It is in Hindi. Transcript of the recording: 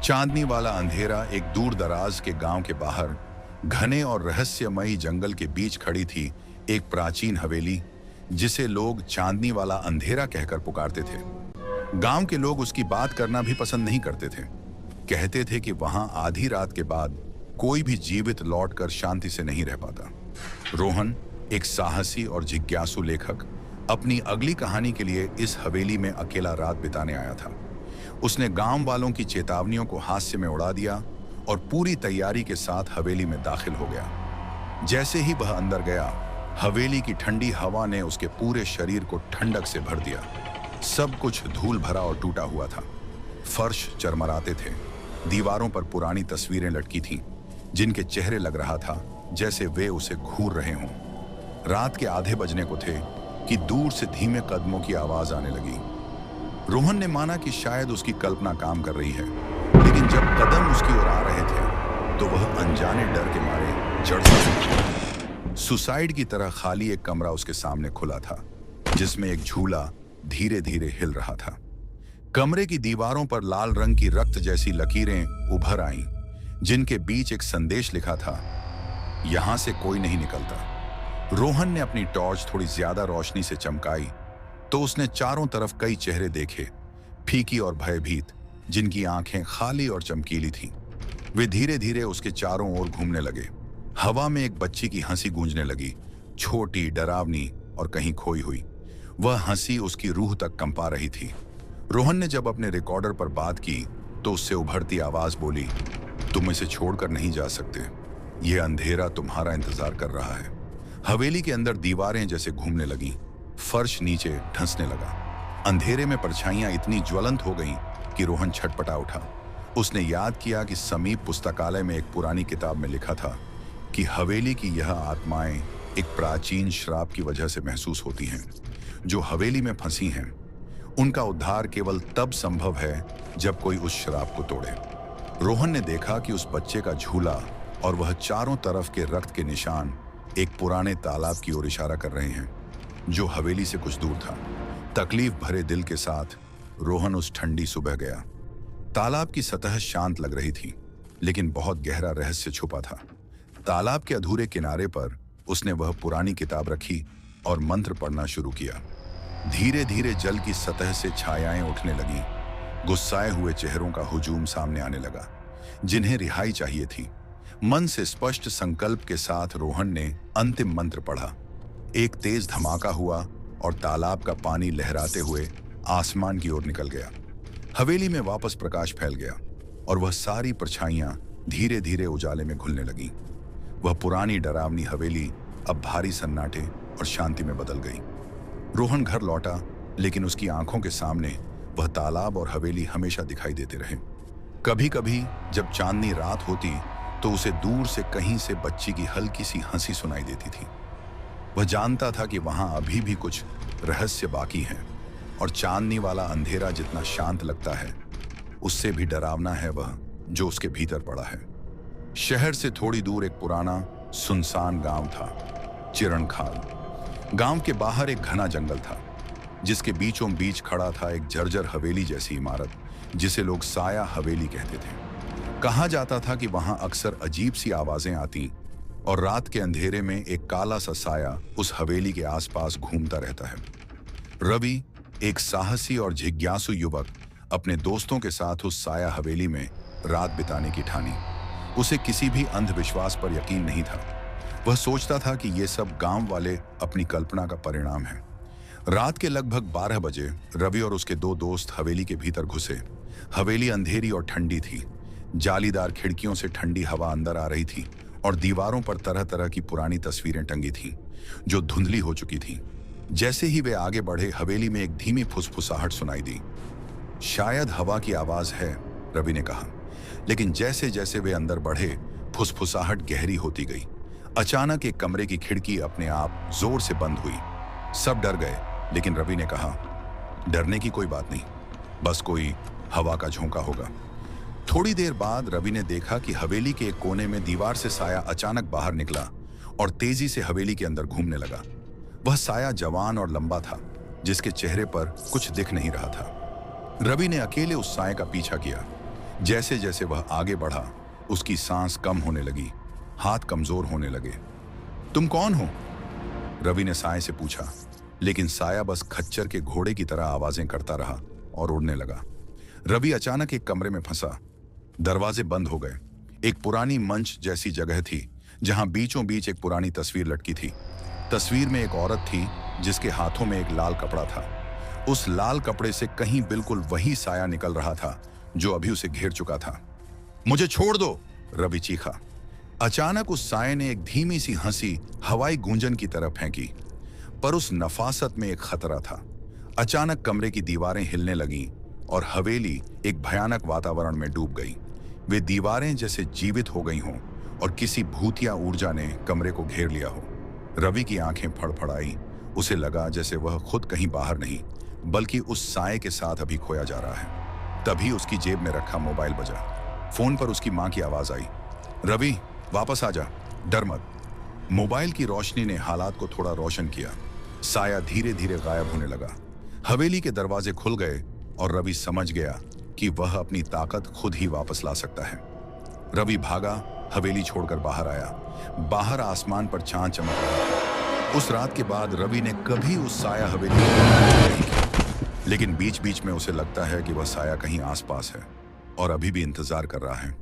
चांदनी वाला अंधेरा एक दूर दराज के गांव के बाहर घने और रहस्यमयी जंगल के बीच खड़ी थी एक प्राचीन हवेली, जिसे लोग चांदनी वाला अंधेरा कहकर पुकारते थे। गांव के लोग उसकी बात करना भी पसंद नहीं करते थे। कहते थे कि वहां आधी रात के बाद कोई भी जीवित लौटकर शांति से नहीं रह पाता। रोहन, एक साहसी और जिज्ञासु लेखक, अपनी अगली कहानी के लिए इस हवेली में अकेला रात बिताने आया था। उसने गांव वालों की चेतावनियों को हास्य में उड़ा दिया और पूरी तैयारी के साथ हवेली में दाखिल हो गया। जैसे ही वह अंदर गया, हवेली की ठंडी हवा ने उसके पूरे शरीर को ठंडक से भर दिया। सब कुछ धूल भरा और टूटा हुआ था। फर्श चरमराते थे, दीवारों पर पुरानी तस्वीरें लटकी थीं, जिनके चेहरे लग रहा था जैसे वे उसे घूर रहे हों। रात के आधे बजने को थे कि दूर से धीमे कदमों की आवाज आने लगी। रोहन ने माना कि शायद उसकी कल्पना काम कर रही है, लेकिन जब कदम उसकी ओर आ रहे थे तो वह अनजाने डर के मारे जड़ सा सुसाइड की तरह खाली एक कमरा उसके सामने खुला था, जिसमें एक झूला धीरे धीरे हिल रहा था। कमरे की दीवारों पर लाल रंग की रक्त जैसी लकीरें उभर आईं, जिनके बीच एक संदेश लिखा था, यहां से कोई नहीं निकलता। रोहन ने अपनी टॉर्च थोड़ी ज्यादा रोशनी से चमकाई तो उसने चारों तरफ कई चेहरे देखे, फीकी और भयभीत, जिनकी आंखें खाली और चमकीली थीं। वे धीरे धीरे उसके चारों ओर घूमने लगे। हवा में एक बच्ची की हंसी गूंजने लगी, छोटी, डरावनी और कहीं खोई हुई। वह हंसी उसकी रूह तक कंपा रही थी। रोहन ने जब अपने रिकॉर्डर पर बात की तो उससे उभरती आवाज बोली, तुम इसे छोड़कर नहीं जा सकते। यह अंधेरा तुम्हारा इंतजार कर रहा है। हवेली के अंदर दीवारें जैसे घूमने लगीं, फर्श नीचे धंसने लगा। अंधेरे में परछाइयां इतनी ज्वलंत हो गईं कि रोहन छटपटा उठा। उसने याद किया कि समीप पुस्तकालय में एक पुरानी किताब में लिखा था कि हवेली की यह आत्माएं एक प्राचीन श्राप की वजह से महसूस होती हैं। जो हवेली में फंसी हैं, उनका उद्धार केवल तब संभव है जब कोई उस श्राप को तोड़े। रोहन ने देखा कि उस बच्चे का झूला और वह चारों तरफ के रक्त के निशान एक पुराने तालाब की ओर इशारा कर रहे हैं, जो हवेली से कुछ दूर था। तकलीफ भरे दिल के साथ रोहन उस ठंडी सुबह गया। तालाब की सतह शांत लग रही थी, लेकिन बहुत गहरा रहस्य छुपा था। तालाब के अधूरे किनारे पर उसने वह पुरानी किताब रखी और मंत्र पढ़ना शुरू किया। धीरे धीरे जल की सतह से छायाएं उठने लगीं। गुस्साए हुए चेहरों का हुजूम सामने आने लगा, जिन्हें रिहाई चाहिए थी। मन से स्पष्ट संकल्प के साथ रोहन ने अंतिम मंत्र पढ़ा। एक तेज धमाका हुआ और तालाब का पानी लहराते हुए आसमान की ओर निकल गया। हवेली में वापस प्रकाश फैल गया और वह सारी परछाइयां धीरे धीरे उजाले में घुलने लगीं। वह पुरानी डरावनी हवेली अब भारी सन्नाटे और शांति में बदल गई। रोहन घर लौटा, लेकिन उसकी आंखों के सामने वह तालाब और हवेली हमेशा दिखाई देते रहे। कभी कभी जब चांदनी रात होती तो उसे दूर से कहीं से बच्ची की हल्की सी हंसी सुनाई देती थी। वह जानता था कि वहां अभी भी कुछ रहस्य बाकी है, और चांदनी वाला अंधेरा जितना शांत लगता है, उससे भी डरावना है वह जो उसके भीतर पड़ा है। शहर से थोड़ी दूर एक पुराना सुनसान गांव था, चिरणखाल। गांव के बाहर एक घना जंगल था, जिसके बीचों बीच खड़ा था एक जर्जर हवेली जैसी इमारत, जिसे लोग साया हवेली कहते थे। कहा जाता था कि वहां अक्सर अजीब सी आवाजें आती और रात के अंधेरे में एक काला सा साया उस हवेली के आसपास घूमता रहता है। रवि, एक साहसी और जिज्ञासु युवक, अपने दोस्तों के साथ उस साया हवेली में रात बिताने की ठानी। उसे किसी भी अंधविश्वास पर यकीन नहीं था। वह सोचता था कि ये सब गांव वाले अपनी कल्पना का परिणाम है। रात के लगभग 12 बजे रवि और उसके दो दोस्त हवेली के भीतर घुसे। हवेली अंधेरी और ठंडी थी। जालीदार खिड़कियों से ठंडी हवा अंदर आ रही थी और दीवारों पर तरह तरह की पुरानी तस्वीरें टंगी थीं, जो धुंधली हो चुकी थीं। जैसे ही वे आगे बढ़े, हवेली में एक धीमी फुसफुसाहट सुनाई दी। शायद हवा की आवाज है, रवि ने कहा। लेकिन जैसे जैसे वे अंदर बढ़े, फुसफुसाहट गहरी होती गई। अचानक एक कमरे की खिड़की अपने आप जोर से बंद हुई। सब डर गए, लेकिन रवि ने कहा, डरने की कोई बात नहीं, बस कोई हवा का झोंका होगा। थोड़ी देर बाद रवि ने देखा कि हवेली के एक कोने में दीवार से साया अचानक बाहर निकला और तेजी से हवेली के अंदर घूमने लगा। वह साया जवान और लंबा था, जिसके चेहरे पर कुछ दिख नहीं रहा था। रवि ने अकेले उस साए का पीछा किया, जैसे जैसे वह आगे बढ़ा, उसकी सांस कम होने लगी, हाथ कमजोर होने लगे। तुम कौन हो? रवि ने साय से पूछा, लेकिन साया बस खच्चर के घोड़े की तरह आवाजें करता रहा और उड़ने लगा। रवि अचानक एक कमरे में फंसा। दरवाजे बंद हो गए। एक पुरानी मंच जैसी जगह थी, जहां बीचों बीच एक पुरानी तस्वीर लटकी थी। तस्वीर में एक औरत थी जिसके हाथों में एक लाल कपड़ा था। उस लाल कपड़े से कहीं बिल्कुल वही साया निकल रहा था जो अभी उसे घेर चुका था। मुझे छोड़ दो, रवि चीखा। अचानक उस साये ने एक धीमी सी हंसी हवाई गूंजन की तरफ फेंकी, पर उस नफासत में एक खतरा था। अचानक कमरे की दीवारें हिलने लगीं और हवेली एक भयानक वातावरण में डूब गई। वे दीवारें जैसे जीवित हो गई हों और किसी भूतिया ऊर्जा ने कमरे को घेर लिया हो। रवि की आंखें फड़फड़ाई। उसे लगा जैसे वह खुद कहीं बाहर नहीं, बल्कि उस साये के साथ अभी खोया जा रहा है। तभी उसकी जेब में रखा मोबाइल बजा। फोन पर उसकी मां की आवाज आई, रवि वापस आ जा, डर मत। मोबाइल की रोशनी ने हालात को थोड़ा रोशन किया। साया धीरे धीरे गायब होने लगा। हवेली के दरवाजे खुल गए और रवि समझ गया कि वह अपनी ताकत खुद ही वापस ला सकता है। रवि भागा, हवेली छोड़कर बाहर आया। बाहर आसमान पर चांद चमक रहा था। उस रात के बाद रवि ने कभी उस साया हवेली नहीं की, लेकिन बीच बीच में उसे लगता है कि वह साया कहीं आसपास है और अभी भी इंतजार कर रहा है।